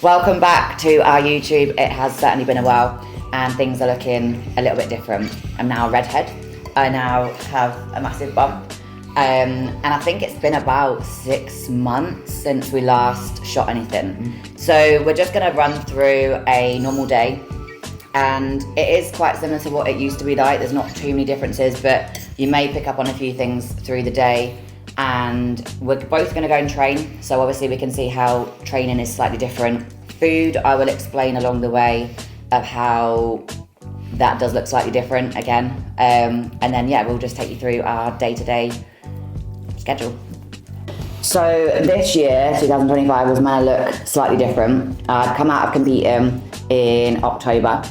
Welcome back to our YouTube. It has certainly been a while and things are looking a little bit different. I'm now a redhead. I now have a massive bump. And I think it's been about 6 months since we last shot anything. So we're just gonna run through a normal day. And it is quite similar to what it used to be like. There's not too many differences, but you may pick up on a few things through the day. And we're both gonna go and train. So obviously we can see how training is slightly different. Food, I will explain along the way of how that does look slightly different again. And then yeah, we'll just take you through our day-to-day schedule. So this year, 2025, was meant to look slightly different. I'd come out of competing in October,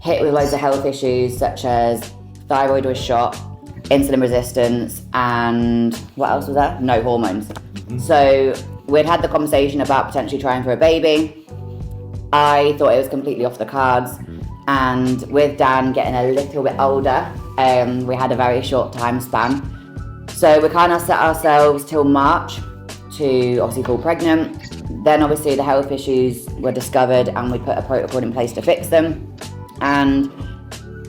hit with loads of health issues such as thyroid was shot, insulin resistance, and what else was there? No hormones. So we'd had the conversation about potentially trying for a baby. I thought it was completely off the cards. And with Dan getting a little bit older, we had a very short time span. So we kind of set ourselves till March to obviously fall pregnant. Then obviously the health issues were discovered and we put a protocol in place to fix them. And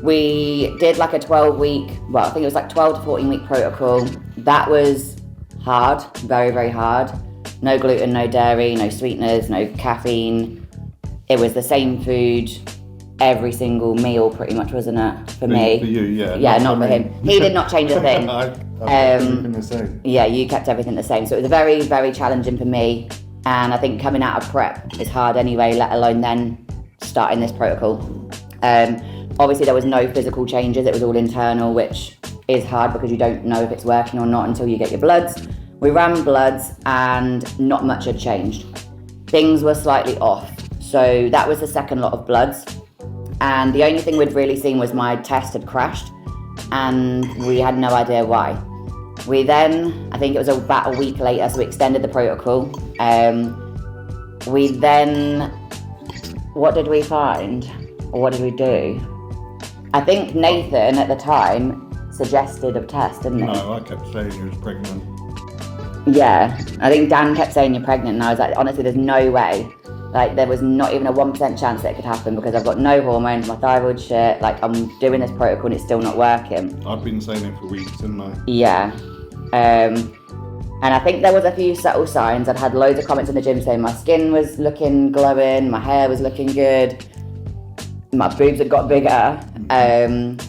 we did like a 12-week, well, I think it was like 12 to 14-week protocol. That was hard, very, very hard. No gluten, no dairy, no sweeteners, no caffeine. It was the same food every single meal pretty much, wasn't it, for me? For you, yeah. Yeah, not for him. He did not change a thing. I kept everything the same. Yeah, you kept everything the same. So it was very, very challenging for me. And I think coming out of prep is hard anyway, let alone then starting this protocol. Obviously there was no physical changes, it was all internal, which is hard because you don't know if it's working or not until you get your bloods. We ran bloods and not much had changed. Things were slightly off. So that was the second lot of bloods. And the only thing we'd really seen was my test had crashed and we had no idea why. We then, I think it was about a week later, so we extended the protocol. We then, what did we find? Or what did we do? I think Nathan at the time suggested a test, didn't he? No, I kept saying you was pregnant. Yeah, I think Dan kept saying you're pregnant and I was like, honestly, there's no way. Like there was not even a 1% chance that it could happen because I've got no hormones, my thyroid shit, like I'm doing this protocol and it's still not working. I've been saying it for weeks, didn't I? Yeah. And I think there was a few subtle signs. I'd had loads of comments in the gym saying my skin was looking glowing, my hair was looking good, my boobs had got bigger. And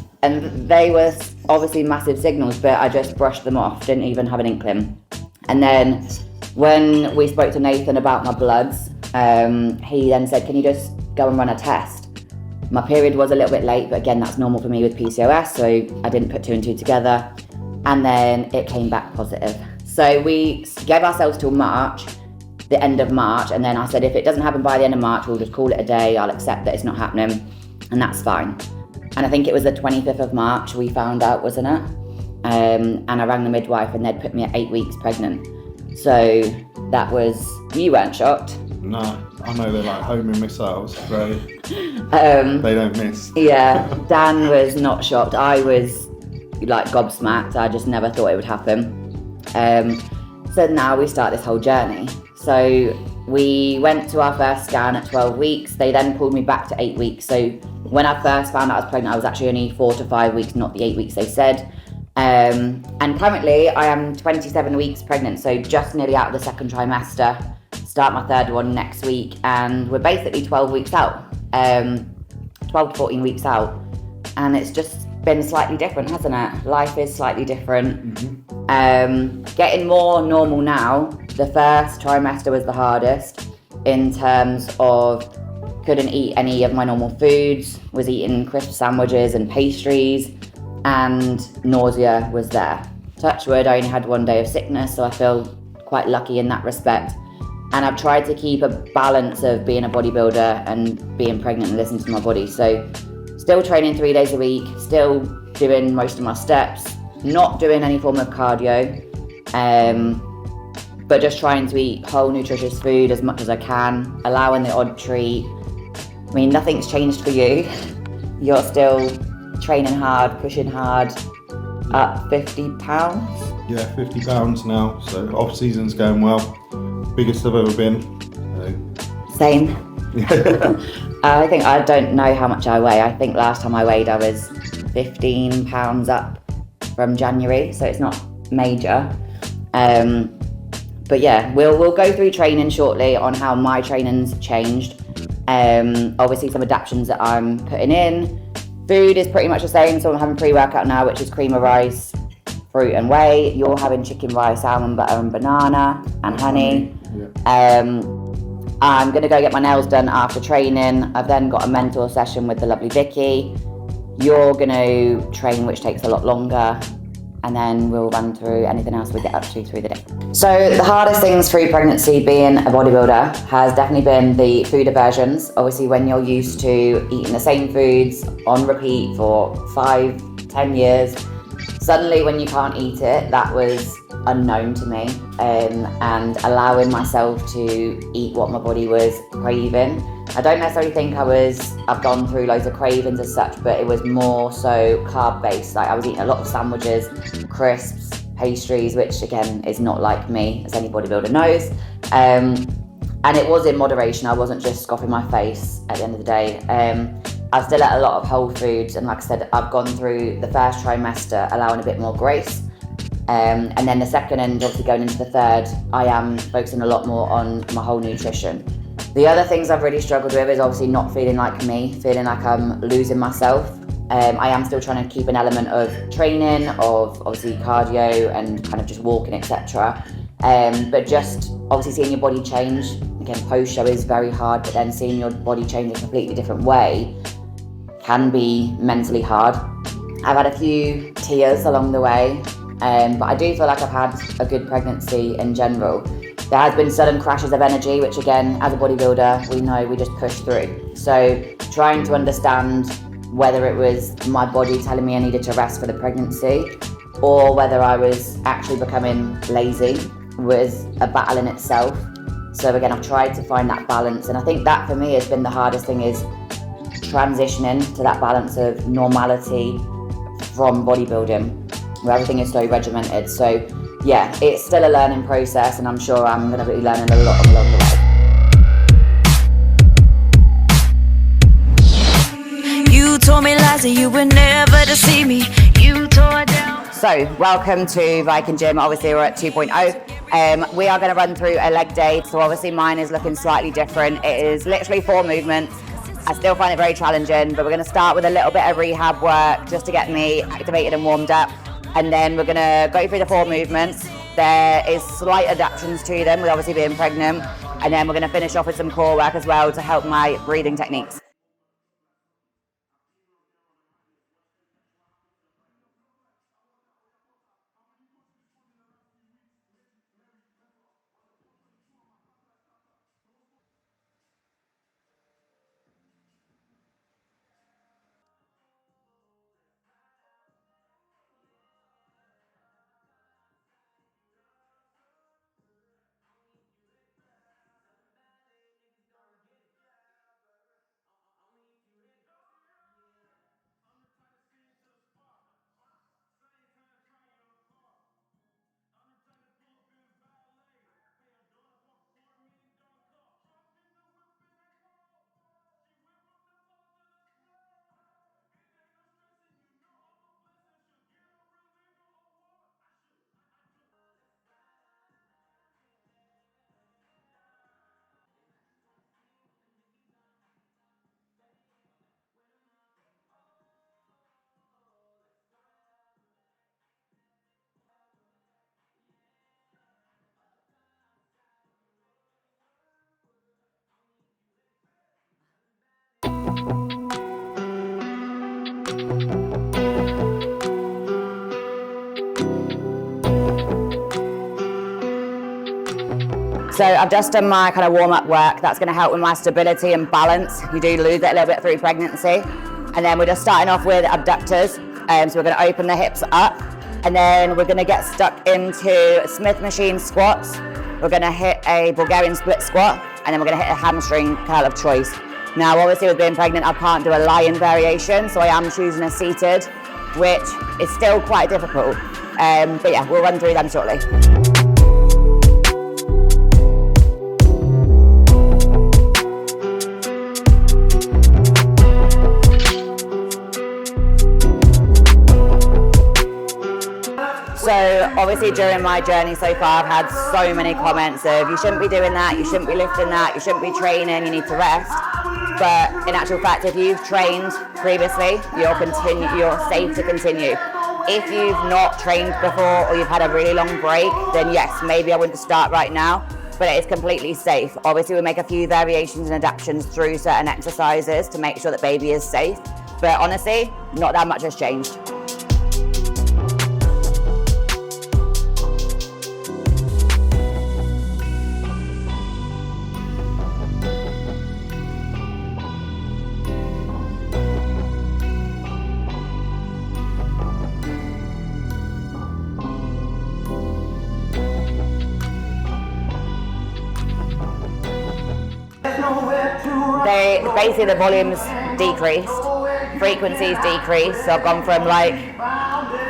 they were obviously massive signals, but I just brushed them off, didn't even have an inkling. And then when we spoke to Nathan about my bloods, he then said, can you just go and run a test? My period was a little bit late, but again, that's normal for me with PCOS, so I didn't put 2 and 2 together. And then it came back positive. So we gave ourselves till March, the end of March, and then I said, if it doesn't happen by the end of March, we'll just call it a day, I'll accept that it's not happening, and that's fine. And I think it was the 25th of March we found out, wasn't it? And I rang the midwife and they'd put me at 8 weeks pregnant. So that was, you weren't shocked? No, I know they're like homing missiles, so they don't miss. Yeah, Dan was not shocked. I was like gobsmacked. I just never thought it would happen. So now we start this whole journey. So we went to our first scan at 12 weeks. They then pulled me back to 8 weeks. So when I first found out I was pregnant, I was actually only 4 to 5 weeks, not the 8 weeks they said. And currently I am 27 weeks pregnant, so just nearly out of the second trimester. Start my third one next week, and we're basically 12 weeks out, 12 to 14 weeks out, and it's just been slightly different, hasn't it? Life is slightly different. Getting more normal now. The first trimester was the hardest in terms of couldn't eat any of my normal foods, was eating crisp sandwiches and pastries, and nausea was there. Touch wood, I only had 1 day of sickness, so I feel quite lucky in that respect. And I've tried to keep a balance of being a bodybuilder and being pregnant and listening to my body. So still training 3 days a week, still doing most of my steps, not doing any form of cardio, but just trying to eat whole nutritious food as much as I can, allowing the odd treat. I mean, nothing's changed for you. You're still training hard, pushing hard, up 50 pounds. Yeah, 50 pounds now, so off season's going well. Biggest I've ever been. Same. I don't know how much I weigh. I think last time I weighed I was 15 pounds up from January, so it's not major. But yeah, we'll go through training shortly on how my training's changed. Obviously some adaptations that I'm putting in. Food is pretty much the same, so I'm having pre-workout now, which is cream of rice, fruit and whey. You're having chicken, rice, almond butter and banana and honey. I'm going to go get my nails done after training. I've then got a mentor session with the lovely Vicky. You're going to train, which takes a lot longer, and then we'll run through anything else we get up to through the day. So the hardest things through pregnancy being a bodybuilder has definitely been the food aversions. Obviously when you're used to eating the same foods on repeat for 5-10 years, suddenly when you can't eat it, that was unknown to me, and allowing myself to eat what my body was craving. I don't necessarily think I've gone through loads of cravings as such, but it was more so carb based. Like I was eating a lot of sandwiches, crisps, pastries, which again is not like me, as any bodybuilder knows. And it was in moderation. I wasn't just scoffing my face at the end of the day. I still ate a lot of whole foods, and like I said, I've gone through the first trimester allowing a bit more grace. And then the second, and obviously going into the third, I am focusing a lot more on my whole nutrition. The other things I've really struggled with is obviously not feeling like me, feeling like I'm losing myself. I am still trying to keep an element of training, of obviously cardio and kind of just walking, etc. But just obviously seeing your body change, again, post-show is very hard, but then seeing your body change in a completely different way can be mentally hard. I've had a few tears along the way, but I do feel like I've had a good pregnancy in general. There has been sudden crashes of energy, which again, as a bodybuilder, we know we just push through. So trying to understand whether it was my body telling me I needed to rest for the pregnancy, or whether I was actually becoming lazy, was a battle in itself. So again, I've tried to find that balance, and I think that for me has been the hardest thing, is transitioning to that balance of normality from bodybuilding, where everything is so regimented. So yeah, it's still a learning process, and I'm sure I'm going to be learning a lot along the way. You told me lies and you were never to see me. You tore down. So welcome to Viking Gym. Obviously we're at 2.0. We are going to run through a leg day. So obviously mine is looking slightly different. It is literally 4 movements. I still find it very challenging, but we're going to start with a little bit of rehab work just to get me activated and warmed up. And then we're going to go through the 4 movements. There is slight adaptations to them with obviously being pregnant. And then we're going to finish off with some core work as well to help my breathing techniques. So I've just done my kind of warm-up work. That's going to help with my stability and balance. You do lose it a little bit through pregnancy. And then we're just starting off with abductors. So we're going to open the hips up, and then we're going to get stuck into Smith machine squats. We're going to hit a Bulgarian split squat, and then we're going to hit a hamstring curl of choice. Now, obviously with being pregnant, I can't do a lying variation, so I am choosing a seated, which is still quite difficult. But yeah, we'll run through them shortly. obviously during my journey so far, I've had so many comments of you shouldn't be doing that, you shouldn't be lifting that, you shouldn't be training, you need to rest. But in actual fact, if you've trained previously, you're safe to continue. If you've not trained before or you've had a really long break, then yes, maybe I wouldn't start right now, but it is completely safe. Obviously, we make a few variations and adaptations through certain exercises to make sure that baby is safe. But honestly, not that much has changed. Basically the volume's decreased, frequency's decreased, so I've gone from like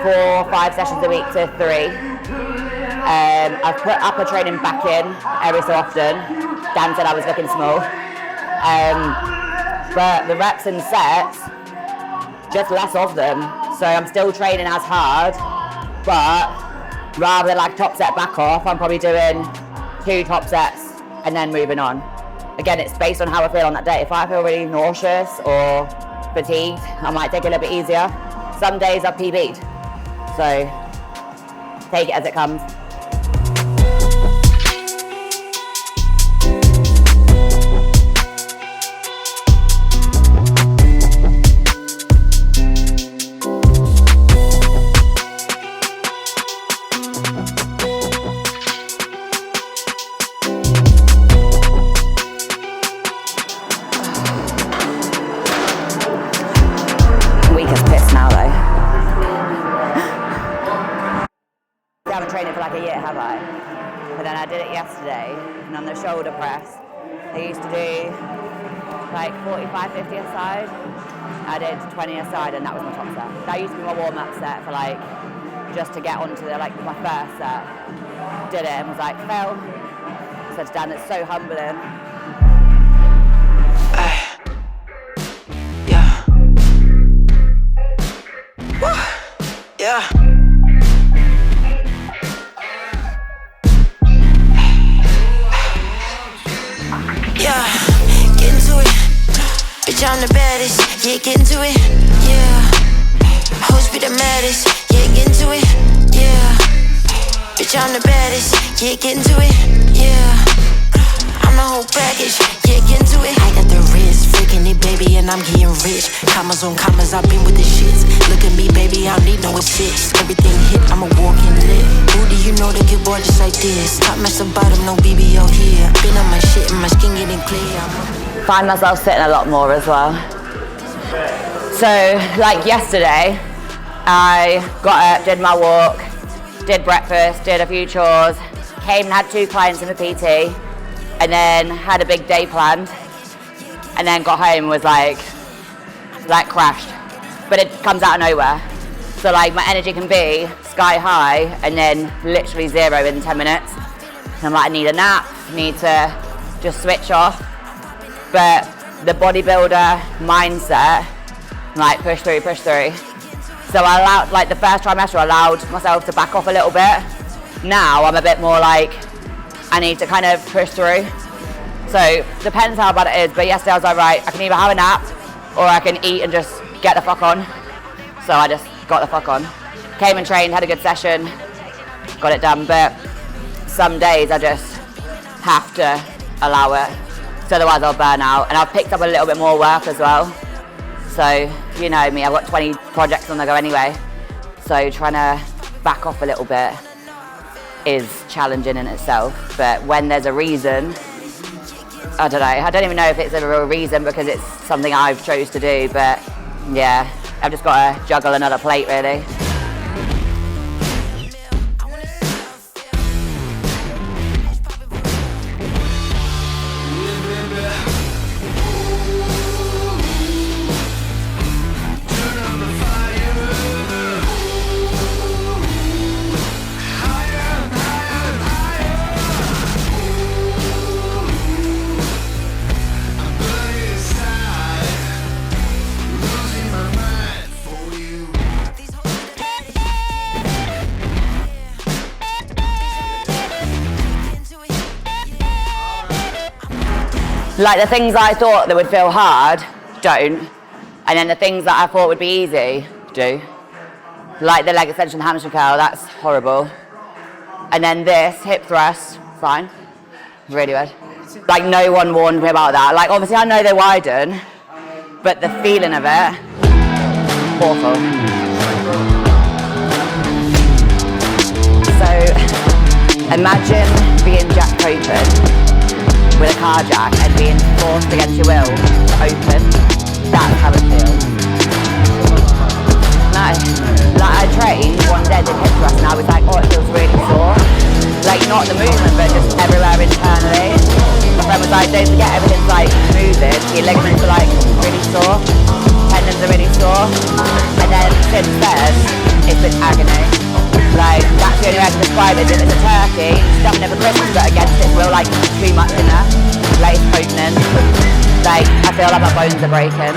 4 or 5 sessions a week to 3. I've put upper training back in every so often. Dan said I was looking small. But the reps and sets, just less of them. So I'm still training as hard, but rather than like top set back off, I'm probably doing 2 top sets and then moving on. Again, it's based on how I feel on that day. If I feel really nauseous or fatigued, I might take it a little bit easier. Some days I've PB'd, so take it as it comes. Yesterday, and on the shoulder press, I used to do like 45, 50 a side. I did 20 a side, and that was my top set. That used to be my warm-up set for like, just to get onto the, like my first set. Did it and was like, Phil, I said to Dan, it's so humbling. Yeah. Woo. Yeah. Yeah, get into it. Bitch, I'm the baddest. Yeah, get into it. Yeah. Hoes be the maddest. Yeah, get into it. Yeah. Bitch, I'm the baddest. Yeah, get into it. Yeah. I'm the whole package. Yeah, get into it. I got the wrist, freaking it, baby, and I'm getting rich. Commas on commas, I've been with the shits. Look at me, baby, I don't need no assist. Everything hit, I'm a walking lit. Who do you know that get bored just like this? Top mess bottom, no BBO here. Been on my shit and my skin getting clear. Find myself sitting a lot more as well. So, like yesterday, I got up, did my walk, did breakfast, did a few chores, came and had 2 clients in the PT, and then had a big day planned, and then got home and was like crashed. But it comes out of nowhere. So like my energy can be sky high and then literally 0 in 10 minutes. And I'm like, I need a nap, need to just switch off. But the bodybuilder mindset, like push through. So I allowed, like the first trimester, I allowed myself to back off a little bit. Now I'm a bit more like, I need to kind of push through. So depends how bad it is, but yesterday I was like, right, I can either have a nap or I can eat and just get the fuck on. So I just got the fuck on. Came and trained, had a good session, got it done, but some days I just have to allow it, so otherwise I'll burn out. And I've picked up a little bit more work as well. So, you know me, I've got 20 projects on the go anyway. So trying to back off a little bit is challenging in itself. But when there's a reason, I don't know. I don't even know if it's a real reason because it's something I've chose to do. But yeah, I've just got to juggle another plate really. Like the things I thought that would feel hard, don't. And then the things that I thought would be easy, do. Like the leg extension hamstring curl, that's horrible. And then this, hip thrust, fine. Really good. Like no one warned me about that. Like obviously I know they widen, but the feeling of it, awful. So imagine being jacked open with a car jack and being forced against your will to open. That's how it feels. Like I trained one day in hip thrust and I was like, oh, it feels really sore. Like not the movement, but just everywhere internally. My friend was like, don't forget everything's like moving. Your ligaments are like really sore, tendons are really sore. And then since then, it's been agony. Like that's the only way I can describe it. It's a turkey, stuffing it for Christmas, but against it will like too much in there. Like it's opening. Like I feel like my bones are breaking.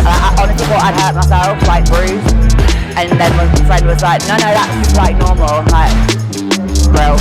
I honestly thought I'd hurt myself, like bruised. And then my friend was like, no, that's like normal. Like, bro.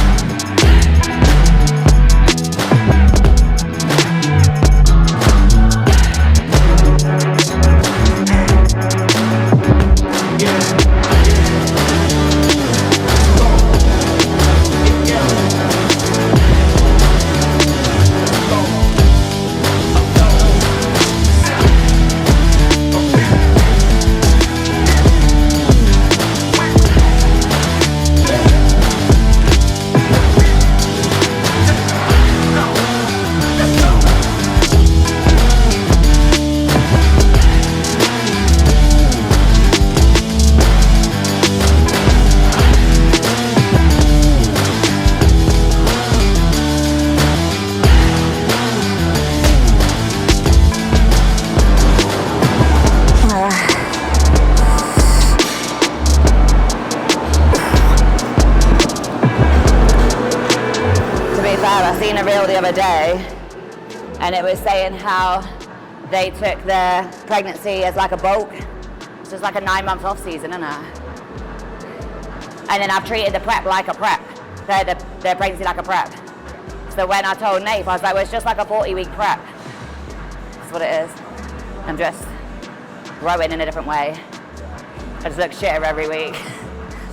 I seen a reel the other day and it was saying how they took their pregnancy as like a bulk. It's just like a 9-month off season, isn't it? And then I've treated the prep like a prep. Their pregnancy like a prep. So when I told Nath, I was like, well, it's just like a 40-week prep. That's what it is. I'm just growing in a different way. I just look shitter every week,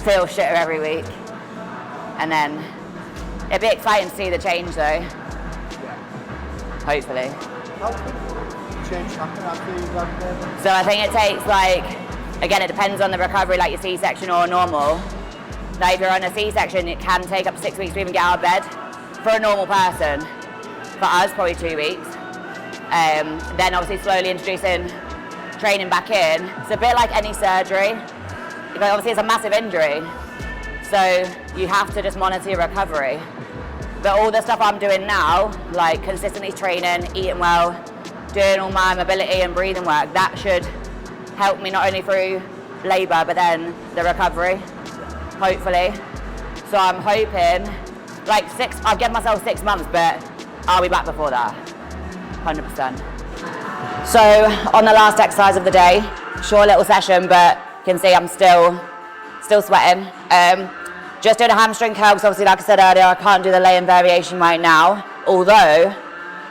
feel shitter every week. And then it'd be exciting to see the change though. Hopefully. How can change happen after you've had them? So I think it takes like, again, it depends on the recovery, like your C-section or normal. Like if you're on a C-section, it can take up to 6 weeks to even get out of bed. For a normal person. For us, probably 2 weeks. Then obviously slowly introducing training back in. It's a bit like any surgery. Because obviously it's a massive injury. So you have to just monitor your recovery. But all the stuff I'm doing now, like consistently training, eating well, doing all my mobility and breathing work, that should help me not only through labour, but then the recovery, hopefully. So I'm hoping, like I've given myself 6 months, but I'll be back before that, 100%. So on the last exercise of the day, short little session, but you can see I'm still sweating. Just doing a hamstring curl, because obviously, like I said earlier, I can't do the lay-in variation right now. Although,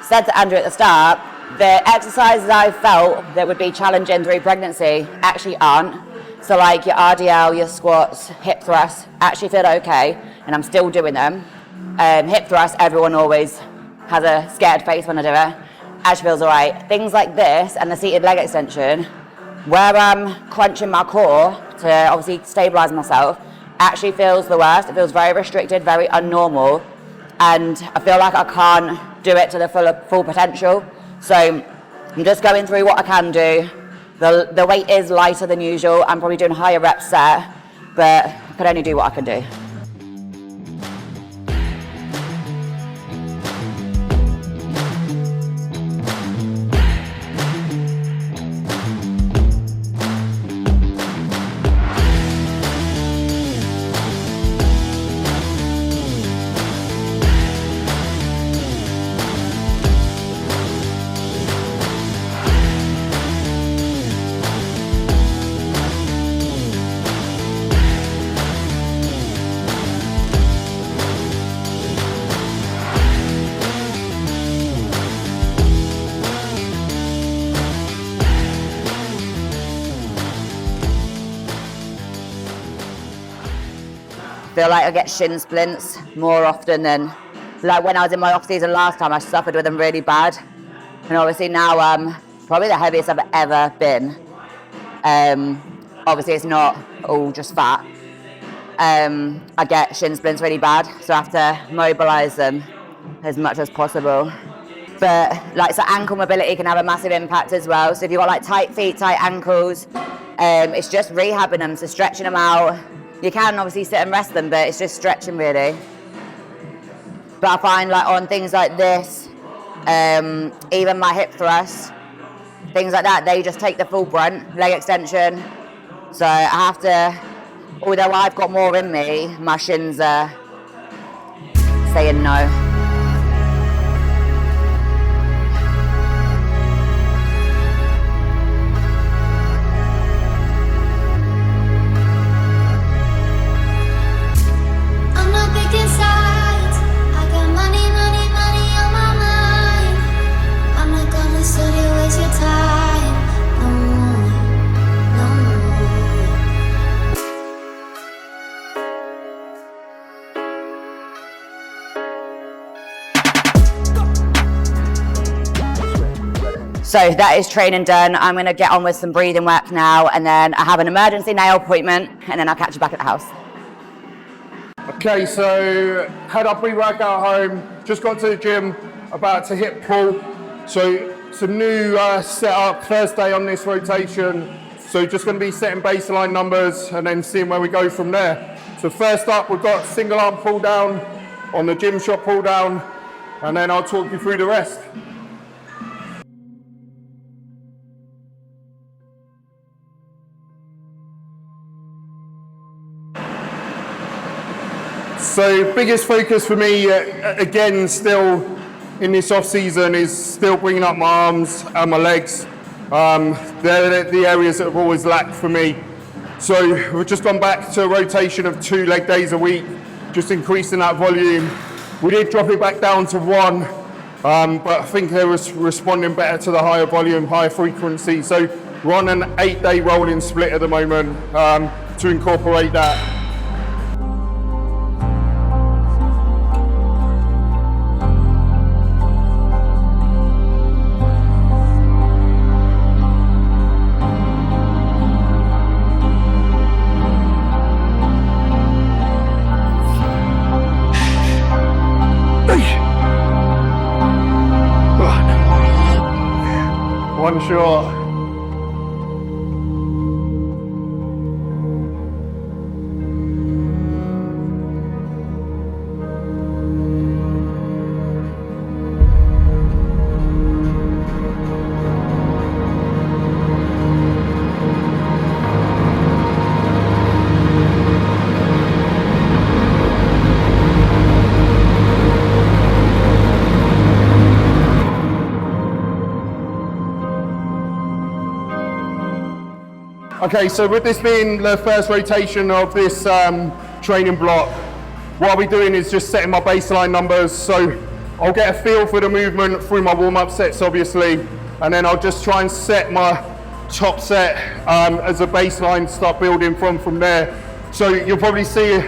said to Andrew at the start, the exercises I felt that would be challenging through pregnancy actually aren't. So like your RDL, your squats, hip thrusts actually feel okay, and I'm still doing them. Hip thrust, everyone always has a scared face when I do it. Actually feels all right. Things like this and the seated leg extension, where I'm crunching my core to obviously stabilise myself, actually feels the worst. It feels very restricted, very unnormal, and I feel like I can't do it to the full potential. So I'm just going through what I can do. The weight is lighter than usual. I'm probably doing higher rep set, but I can only do what I can do. feel like I get shin splints more often than, like when I was in my off season last time, I suffered with them really bad. And obviously now I'm probably the heaviest I've ever been. Obviously it's not all just fat. I get shin splints really bad, so I have to mobilise them as much as possible. But like, so ankle mobility can have a massive impact as well. So if you've got like tight feet, tight ankles, it's just rehabbing them, so stretching them out. You can obviously sit and rest them, but it's just stretching really. But I find like on things like this, even my hip thrusts, things like that, they just take the full brunt, leg extension. So I have to, although I've got more in me, my shins are saying no. So that is training done. I'm gonna get on with some breathing work now, and then I have an emergency nail appointment, and then I'll catch you back at the house. Okay, so had our pre-workout home, just got to the gym, about to hit pull. So some new setup, first day on this rotation. So just gonna be setting baseline numbers and then seeing where we go from there. So first up, we've got single arm pull down on the gym shot pull down, and then I'll talk you through the rest. So biggest focus for me, again, still in this off season, is still bringing up my arms and my legs. They're the areas that have always lacked for me. So we've just gone back to a rotation of 2 leg days a week, just increasing that volume. We did drop it back down to 1, but I think they was responding better to the higher volume, higher frequency. So we're on an 8-day rolling split at the moment to incorporate that. One shot. Okay, so with this being the first rotation of this training block, what I'll be doing is just setting my baseline numbers. So I'll get a feel for the movement through my warm-up sets, obviously, and then I'll just try and set my top set as a baseline, start building from there. So you'll probably see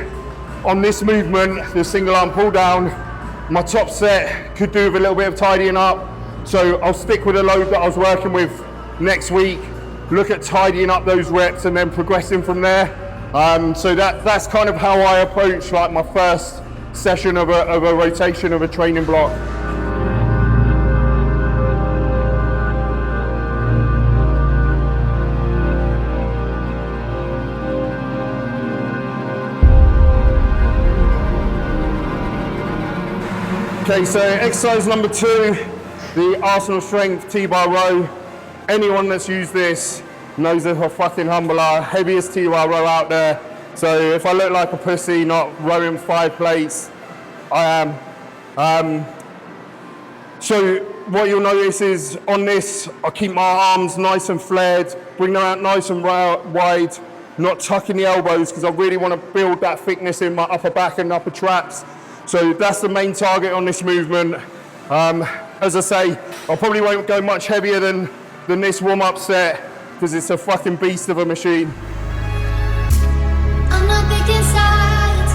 on this movement, the single arm pull down, my top set could do with a little bit of tidying up. So I'll stick with the load that I was working with next week, look at tidying up those reps and then progressing from there. So that's kind of how I approach like my first session of a rotation of a training block. Okay, so exercise number 2, the Arsenal Strength T-bar row. Anyone that's used this knows it's a fucking humbler, heaviest T-bar row out there. So if I look like a pussy not rowing 5 plates, I am. So what you'll notice is on this, I keep my arms nice and flared, bring them out nice and wide, not tucking the elbows because I really want to build that thickness in my upper back and upper traps. So that's the main target on this movement. As I say, I probably won't go much heavier than this warm-up set because it's a fucking beast of a machine. I'm not picking sides,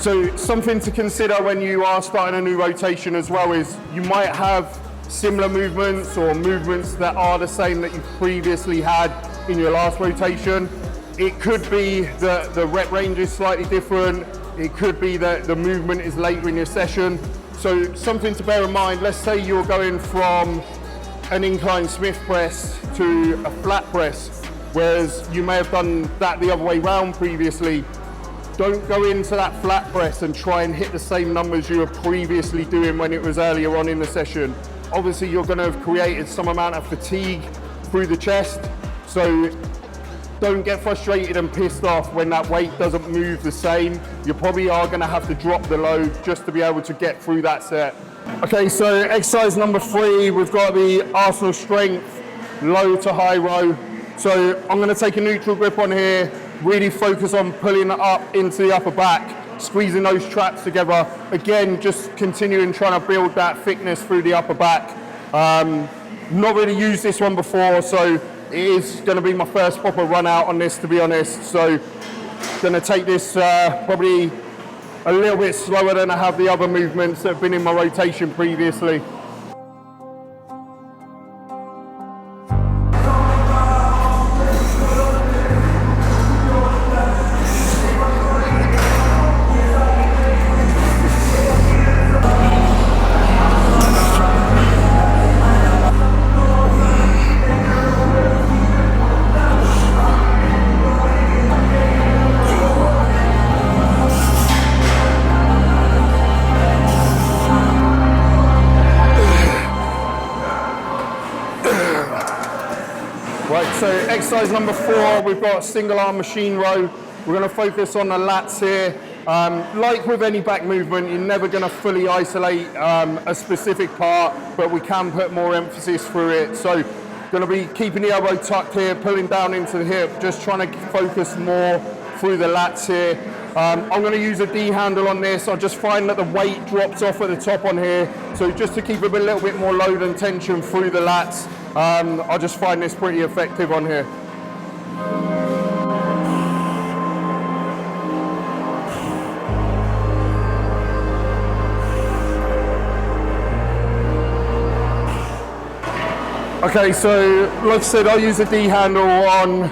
So something to consider when you are starting a new rotation as well is you might have similar movements or movements that are the same that you previously had in your last rotation. It could be that the rep range is slightly different. It could be that the movement is later in your session. So something to bear in mind, let's say you're going from an incline Smith press to a flat press, whereas you may have done that the other way round previously. Don't go into that flat press and try and hit the same numbers you were previously doing when it was earlier on in the session. Obviously, you're going to have created some amount of fatigue through the chest, so don't get frustrated and pissed off when that weight doesn't move the same. You probably are going to have to drop the load just to be able to get through that set. Okay, so exercise number 3, we've got the Arsenal strength low to high row. So I'm going to take a neutral grip on here, really focus on pulling it up into the upper back, squeezing those traps together. Again, just continuing trying to build that thickness through the upper back. Not really used this one before, so it is going to be my first proper run out on this, to be honest. So going to take this probably a little bit slower than I have the other movements that have been in my rotation previously. Right, so exercise number 4, we've got single arm machine row. We're going to focus on the lats here. Like with any back movement, you're never going to fully isolate a specific part, but we can put more emphasis through it. So going to be keeping the elbow tucked here, pulling down into the hip, just trying to focus more through the lats here. I'm going to use a D handle on this. I just find that the weight drops off at the top on here. So just to keep a little bit more load and tension through the lats, I just find this pretty effective on here. Okay, so like I said, I use a D handle on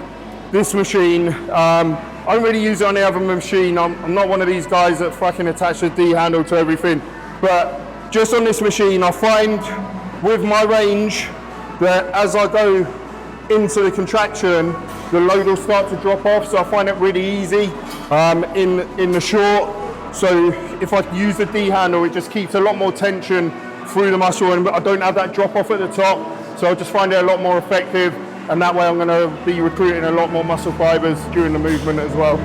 this machine. I don't really use it on the other machine. I'm not one of these guys that fucking attach a D handle to everything. But just on this machine, I find with my range that as I go into the contraction, the load will start to drop off. So I find it really easy in the short. So if I use the D handle, it just keeps a lot more tension through the muscle, and I don't have that drop off at the top. So I just find it a lot more effective, and that way I'm going to be recruiting a lot more muscle fibers during the movement as well.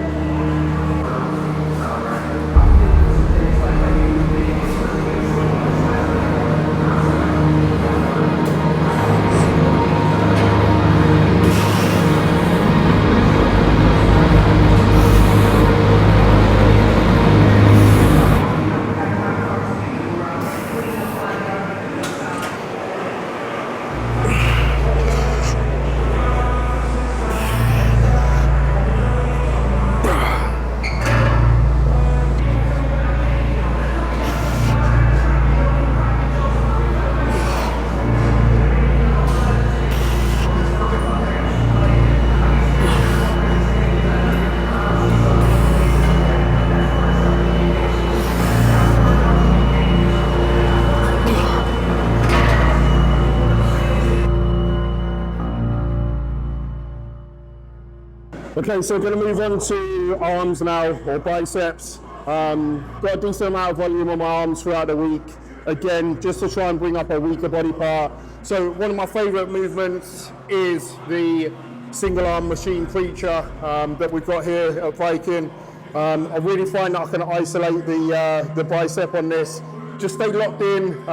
Okay, so we're going to move on to arms now, or biceps. Got a decent amount of volume on my arms throughout the week. Again, just to try and bring up a weaker body part. So one of my favourite movements is the single arm machine preacher that we've got here at Viking. I really find that I can isolate the bicep on this. Just stay locked in,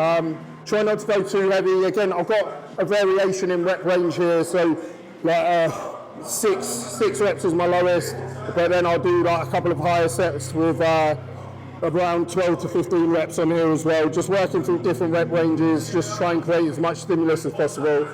try not to go too heavy. Again, I've got a variation in rep range here, so like six reps is my lowest, but then I'll do like a couple of higher sets with around 12 to 15 reps on here as well, just working through different rep ranges, just try and create as much stimulus as possible.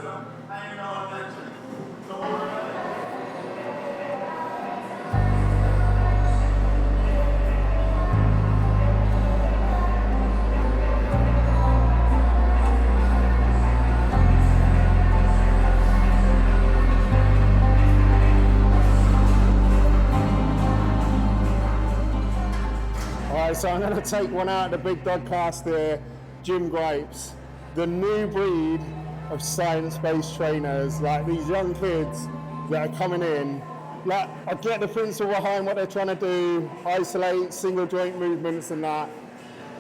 Right, so I'm going to take one out of the big dog cast here, Gym Grapes, the new breed of science-based trainers, like these young kids that are coming in. Like, I get the principle behind what they're trying to do, isolate single joint movements and that,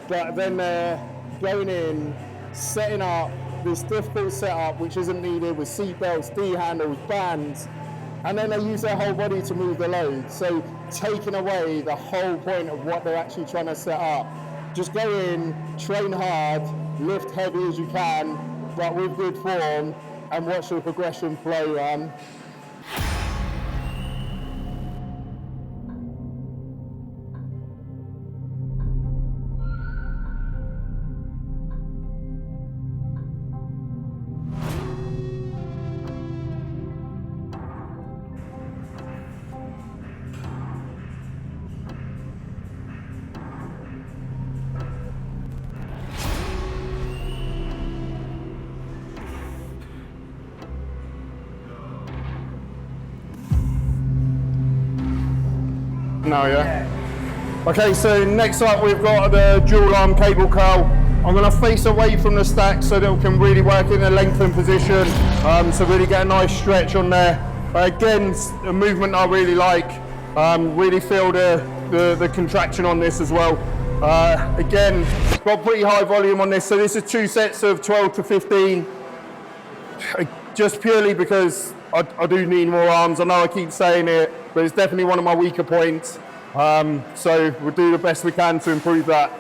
but then they're going in, setting up this difficult setup which isn't needed with seat belts, D-handles, bands, and then they use their whole body to move the load. So taking away the whole point of what they're actually trying to set up. Just go in, train hard, lift heavy as you can, but with good form, and watch the progression flow. No, yeah? Okay, so next up we've got the dual arm cable curl. I'm going to face away from the stack so that we can really work in a lengthened position, so really get a nice stretch on there. Again, a movement I really like, really feel the contraction on this as well. Again, got pretty high volume on this, so this is 2 sets of 12 to 15, just purely because I do need more arms. I know I keep saying it, but it's definitely one of my weaker points. So we'll do the best we can to improve that.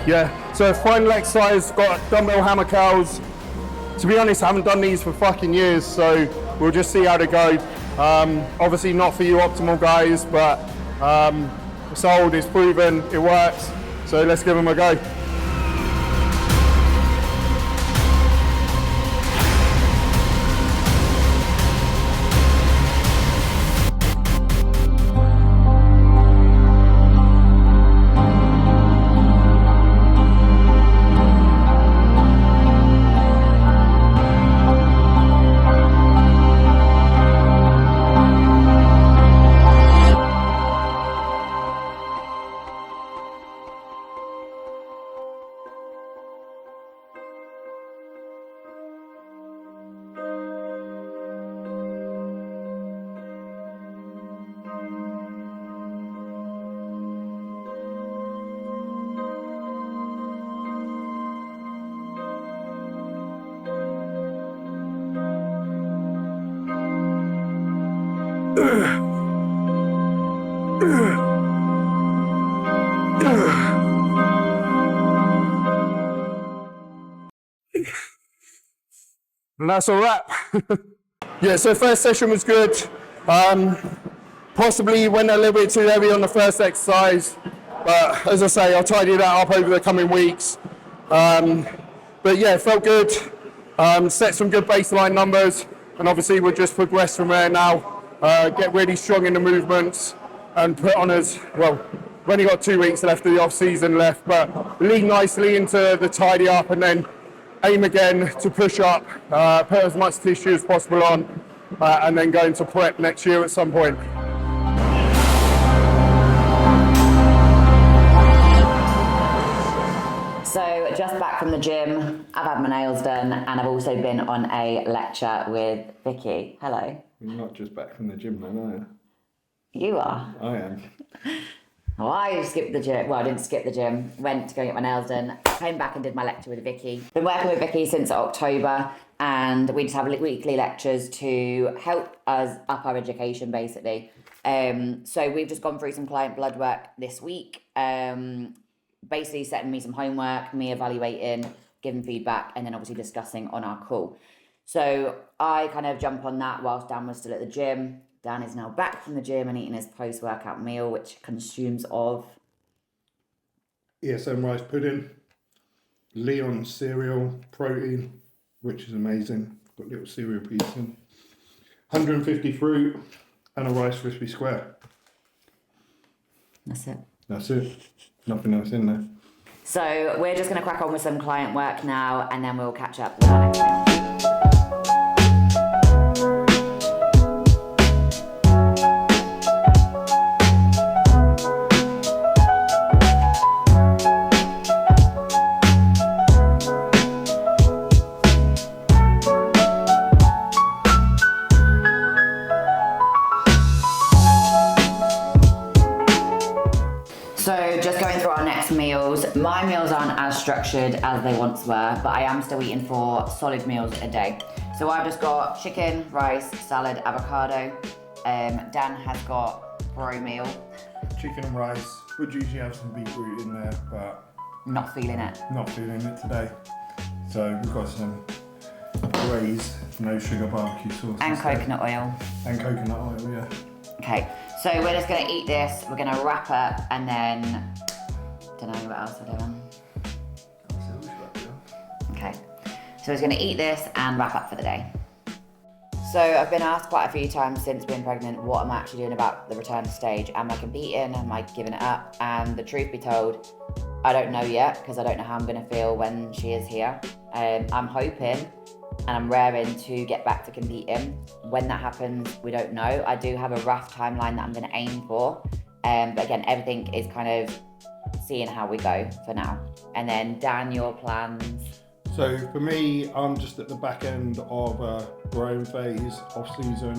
Yeah, so final exercise, got dumbbell hammer curls. To be honest, I haven't done these for fucking years, so we'll just see how they go. Obviously not for you optimal guys, but it's old, it's proven, it works. So let's give them a go. And that's a wrap. Yeah, so first session was good. Possibly went a little bit too heavy on the first exercise, but as I say, I'll tidy that up over the coming weeks. But yeah, felt good. Set some good baseline numbers, and obviously we'll just progress from there now. Get really strong in the movements and put on as well. We've only got 2 weeks left of the off season left, but lead nicely into the tidy up and then aim again to push up, put as much tissue as possible on, and then go into prep next year at some point. So just back from the gym, I've had my nails done and I've also been on a lecture with Vicky. Hello. You're not just back from the gym then, are you? You are? I am. Oh, I skipped the gym. Well, I didn't skip the gym. Went to go get my nails done. Came back and did my lecture with Vicky. Been working with Vicky since October and we just have weekly lectures to help us up our education basically. So we've just gone through some client blood work this week. Basically setting me some homework, me evaluating, giving feedback, and then obviously discussing on our call. So I kind of jump on that whilst Dan was still at the gym. Dan is now back from the gym and eating his post-workout meal, which consumes of ESM rice pudding, Leon cereal, protein, which is amazing. Got little cereal piece in. 150 fruit and a Rice Krispie square. That's it. That's it. Nothing else in there. So we're just going to crack on with some client work now and then we'll catch up with our next meal. So just going through our next meals, my meals aren't as structured as they once were, but I am still eating 4 solid meals a day. So I've just got chicken, rice, salad, avocado. Dan has got bro meal. Chicken and rice. Would usually have some beetroot in there, but Not feeling it. not feeling it today. So we've got some Ray's no sugar barbecue sauce. And instead. coconut oil. And coconut oil, yeah. Okay, so we're just gonna eat this, we're gonna wrap up, and then, don't know what else we're doing. Okay, so we're just gonna eat this and wrap up for the day. So I've been asked quite a few times since being pregnant what am I actually doing about the return stage. Am I competing? Am I giving it up? And the truth be told, I don't know yet because I don't know how I'm gonna feel when she is here. I'm hoping and I'm raring to get back to competing. When that happens, we don't know. I do have a rough timeline that I'm gonna aim for. But again, everything is kind of seeing how we go for now. And then Dan, your plans? So for me, I'm just at the back end of a growing phase, off season,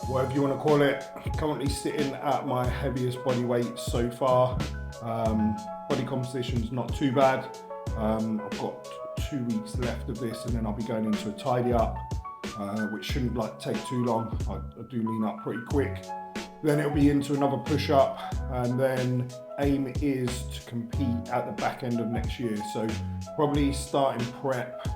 whatever you want to call it. Currently sitting at my heaviest body weight so far. Body composition's not too bad. I've got 2 weeks left of this and then I'll be going into a tidy up, which shouldn't take too long. I do lean up pretty quick. Then it'll be into another push up and then aim is to compete at the back end of next year. So probably starting prep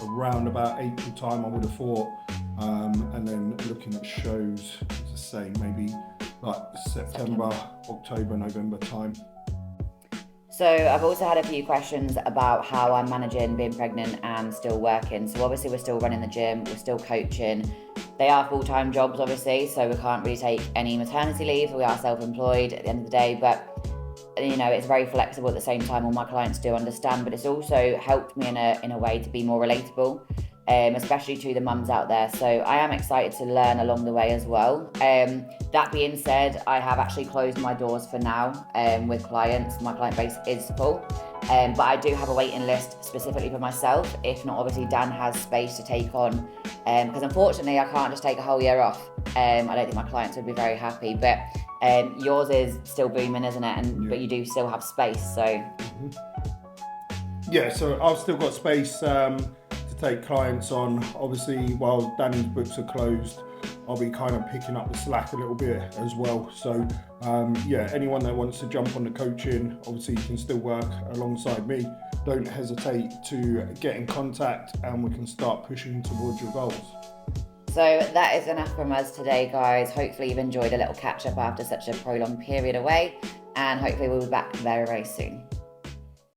around about April time, I would have thought. And then looking at shows, as I say, maybe like September, October, November time. So I've also had a few questions about how I'm managing being pregnant and still working. So obviously we're still running the gym, we're still coaching. They are full-time jobs obviously, so we can't really take any maternity leave. We are self-employed at the end of the day, but you know, it's very flexible at the same time. All my clients do understand, but it's also helped me in a way to be more relatable, especially to the mums out there. So I am excited to learn along the way as well. That being said, I have actually closed my doors for now with clients. My client base is full, but I do have a waiting list specifically for myself. If not, obviously Dan has space to take on, because unfortunately I can't just take a whole year off. I don't think my clients would be very happy, but yours is still booming, isn't it? And but you do still have space, so. Yeah, so I've still got space to take clients on. Obviously, while Danny's books are closed, I'll be kind of picking up the slack a little bit as well. So yeah, anyone that wants to jump on the coaching, obviously you can still work alongside me. Don't hesitate to get in contact and we can start pushing towards your goals. So that is enough from us today, guys. Hopefully you've enjoyed a little catch up after such a prolonged period away, and hopefully we'll be back very, very soon.